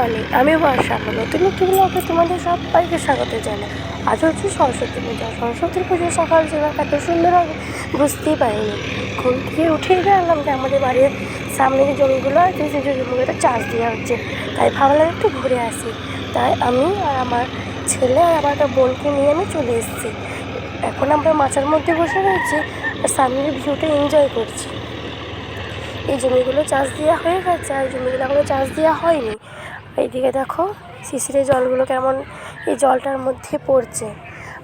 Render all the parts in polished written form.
Morning, আমি বর্ষা। নতুন একটি ব্লগে তোমাদের সবাইকে স্বাগত জানাই। আজ হচ্ছে সরস্বতী পূজা। সরস্বতী পুজো সকাল সকাল এত সুন্দর হবে বুঝতেই পারিনি। ঘুম থেকে উঠেই জানলাম যে আমাদের বাড়ির সামনে যে জমিগুলো আছে সেই জমিগুলোতে চাষ দেওয়া হচ্ছে। তাই ভাবলাম একটু ঘুরে আসি। তাই আমি আর আমার ছেলে আর আমার একটা বোনকে নিয়ে আমি চলে এসেছি। এখন আমরা মাচার মধ্যে বসে রয়েছি আর সামনের ভিউটা এনজয় করছি। এই জমিগুলো চাষ দেওয়া হয়ে গেছে আর জমিগুলো এখনও চাষ দেওয়া হয়নি। এইদিকে দেখো শিশিরে জলগুলো কেমন এই জলটার মধ্যে পড়ছে,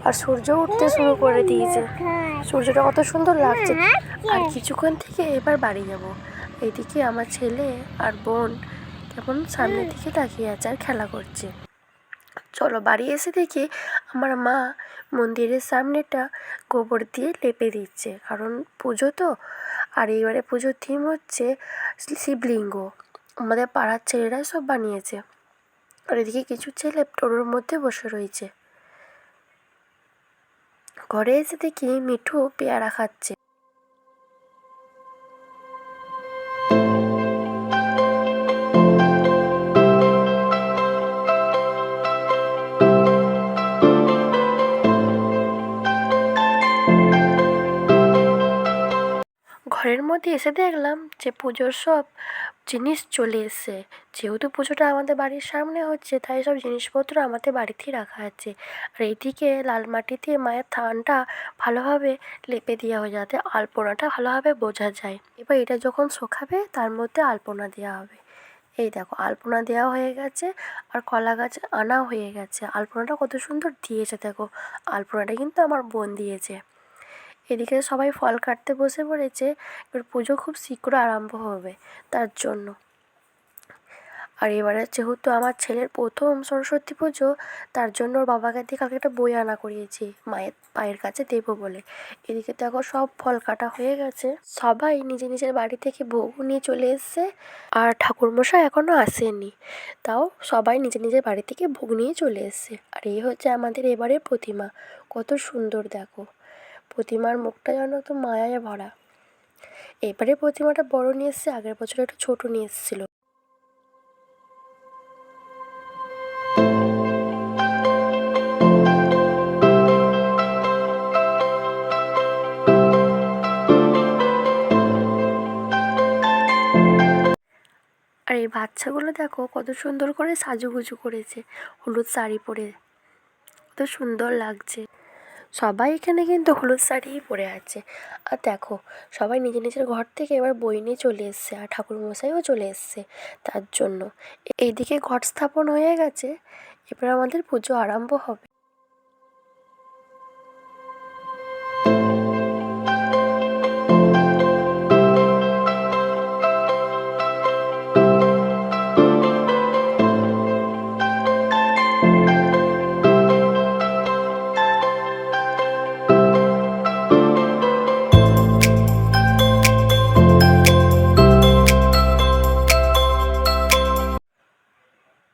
আর সূর্য উঠতে শুরু করে দিয়েছে। সূর্যটা কত সুন্দর লাগছে। আর কিছুক্ষণ থেকে এবার বাড়ি যাব। এইদিকে আমার ছেলে আর বোন কেমন সামনের দিকে তাকিয়ে আছে আর খেলা করছে। চলো বাড়ি এসে দেখি আমার মা মন্দিরের সামনেটা গোবর দিয়ে লেপে দিচ্ছে, কারণ পুজো তো। আর এইবারে পুজোর থিম হচ্ছে শিবলিঙ্গ। আমাদের পাড়ার ছেলেরাই সব বানিয়েছে। আর এদিকে কিছু ছেলে টোটোর মধ্যে বসে রয়েছে। ঘরে এসে দেখি মিঠু পেয়ারা খাচ্ছে। ঘরের মধ্যে এসে দেখলাম যে পুজোর সব জিনিস চলে এসছে। যেহেতু পুজোটা আমাদের বাড়ির সামনে হচ্ছে, তাই সব জিনিসপত্র আমাদের বাড়িতেই রাখা আছে। আর এইদিকে লাল মাটি দিয়ে মায়ের থানটা ভালোভাবে লেপে দেওয়া হয় যাতে আলপনাটা ভালোভাবে বোঝা যায়। এবার এটা যখন শুকাবে তার মধ্যে আলপনা দেওয়া হবে। এই দেখো আলপনা দেওয়া হয়ে গেছে আর কলা গাছ আনা হয়ে গেছে। আলপনাটা কত সুন্দর দিয়েছে দেখো। আলপনাটা কিন্তু আমার বোন দিয়েছে। এদিকে সবাই ফল কাটতে বসে পড়েছে। এবার পুজো খুব শীঘ্র আরম্ভ হবে তার জন্য। আর এবারে যেহেতু আমার ছেলের প্রথম সরস্বতী পুজো, তার জন্য ওর বাবাকে দিয়ে কালকে একটা বই আনা করিয়েছি মায়ের পায়ের কাছে দেবো বলে। এদিকে দেখো সব ফল কাটা হয়ে গেছে। সবাই নিজের নিজের বাড়ি থেকে ভোগ নিয়ে চলে এসছে। আর ঠাকুরমশাই এখনও আসেনি, তাও সবাই নিজের নিজের বাড়ি থেকে ভোগ নিয়ে চলে এসছে। আর এই হচ্ছে আমাদের এবারের প্রতিমা। কত সুন্দর দেখো, প্রতিমার মুখটা যেন একটু মায়ায় ভরা। এবারে প্রতিমাটা বড় নিয়ে এসছে, আগের বছর একটু ছোট নিয়ে এসেছিল। আর এই বাচ্চাগুলো দেখো কত সুন্দর করে সাজুগুজু করেছে, হলুদ শাড়ি পরে কত সুন্দর লাগছে। সবাই এখানে কিন্তু হলুদ শাড়িই পরে আছে। আর দেখো সবাই নিজের নিজের ঘর থেকে এবার বই নিয়ে চলে এসছে, আর ঠাকুরমশাইও চলে এসছে তার জন্য। এইদিকে ঘট স্থাপন হয়ে গেছে, এবার আমাদের পুজো আরম্ভ হবে।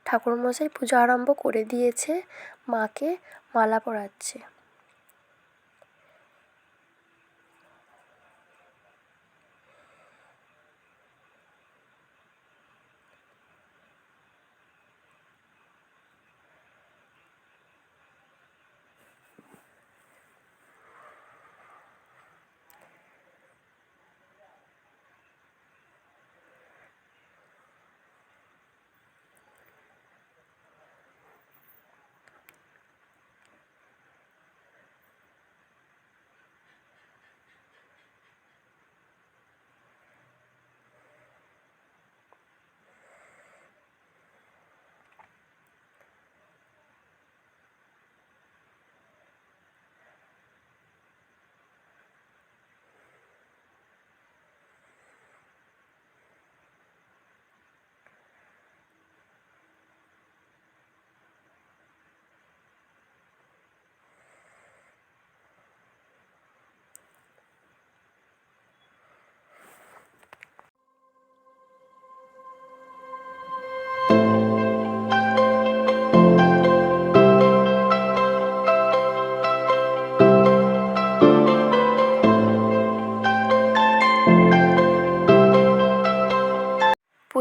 ঠাকুরমশাই পুজো আরম্ভ করে দিয়েছে, মাকে মালা পরাচ্ছে।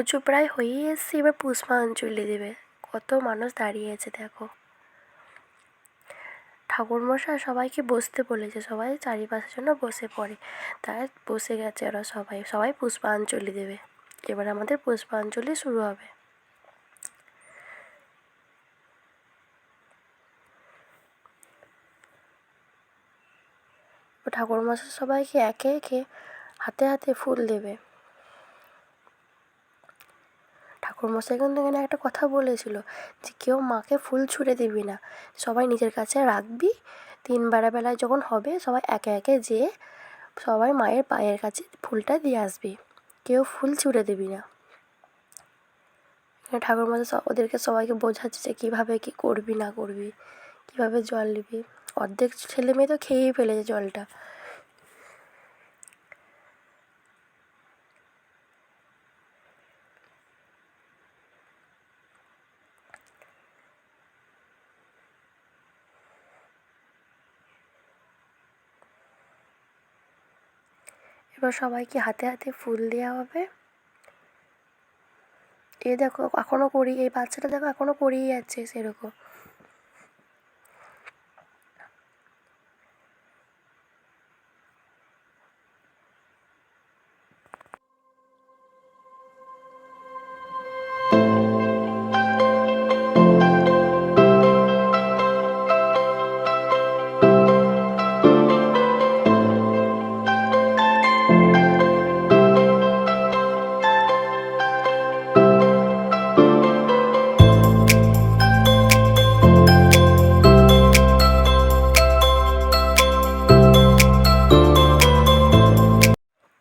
পুজো প্রায় হয়েই এসছে, এবার পুষ্পাঞ্জলি দেবে। কত মানুষ দাঁড়িয়ে আছে দেখো। ঠাকুরমশাই সবাইকে বসতে বলেছে, সবাই চারিপাশের জন্য বসে পড়ে, তাই বসে গেছে ওরা সবাই। সবাই পুষ্পাঞ্জলি দেবে। এবার আমাদের পুষ্পাঞ্জলি শুরু হবে। ঠাকুরমশাই সবাইকে একে একে হাতে হাতে ফুল দেবে। ঠাকুরমশাই কিন্তু এখানে একটা কথা বলেছিল যে কেউ মাকে ফুল ছুঁড়ে দিবি না, সবাই নিজের কাছে রাখবি। 3 বেলায় যখন হবে সবাই একে একে যেয়ে সবাই মায়ের পায়ের কাছে ফুলটা দিয়ে আসবি, কেউ ফুল ছুঁড়ে দিবি না। ঠাকুরমশাই ওদেরকে সবাইকে বোঝাচ্ছে যে কীভাবে কী করবি না করবি, কীভাবে জল নিবি। অর্ধেক ছেলে মেয়ে তো খেয়েই ফেলেছে জলটা। এবার সবাইকে হাতে হাতে ফুল দেওয়া হবে। এ দেখো এখনও করি, এই বাচ্চাটা দেখো এখনও করেই যাচ্ছে সেরকম।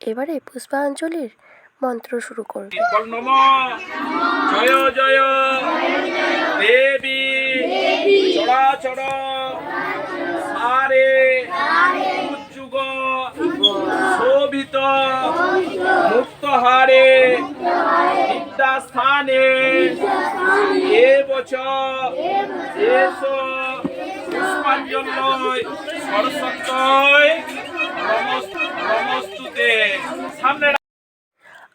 এবারে পুষ্পাঞ্জলির মন্ত্র শুরু করবে। জয় জয় দেবী চরাচর সারে উজ্জুগ শোভিত মুক্তহারে বিদ্যাস্থানে এবচ এস পুষ্পাঞ্জলয় সরস্বতয় নমস্তুতে। সামনে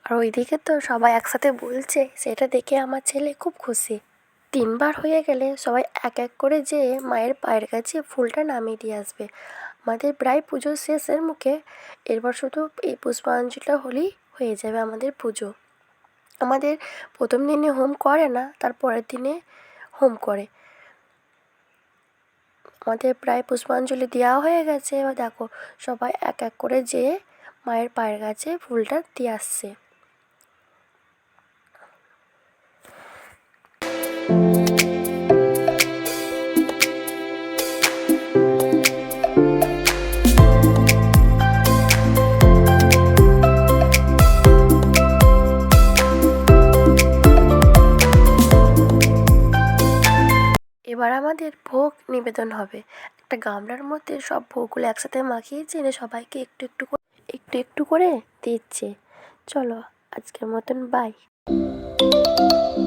আর ওইদিকে তো সবাই একসাথে বলছে, সেটা দেখে আমার ছেলে খুব খুশি। 3 বার হয়ে গেলে সবাই এক এক করে যেয়ে মায়ের পায়ের কাছে ফুলটা নামিয়ে দিয়ে আসবে। আমাদের প্রায় পুজোর শেষের মুখে, এরপর শুধু এই পুষ্পাঞ্জলিটা হলেই হয়ে যাবে আমাদের পুজো। আমাদের প্রথম দিনে হোম করে না, তার পরের দিনে হোম করে। আমাদের প্রায় পুষ্পাঞ্জলি দেওয়া হয়ে গেছে। এবার দেখো সবাই এক এক করে যেয়ে মায়ের পায়ের কাছে ফুলটা দিয়ে আসছে। এবার আমাদের ভোগ নিবেদন হবে। একটা গামলার মধ্যে সব ভোগগুলো একসাথে মাখিয়েছে, এনে সবাইকে একটু একটু করে দিচ্ছে। চলো আজকের মতন বাই।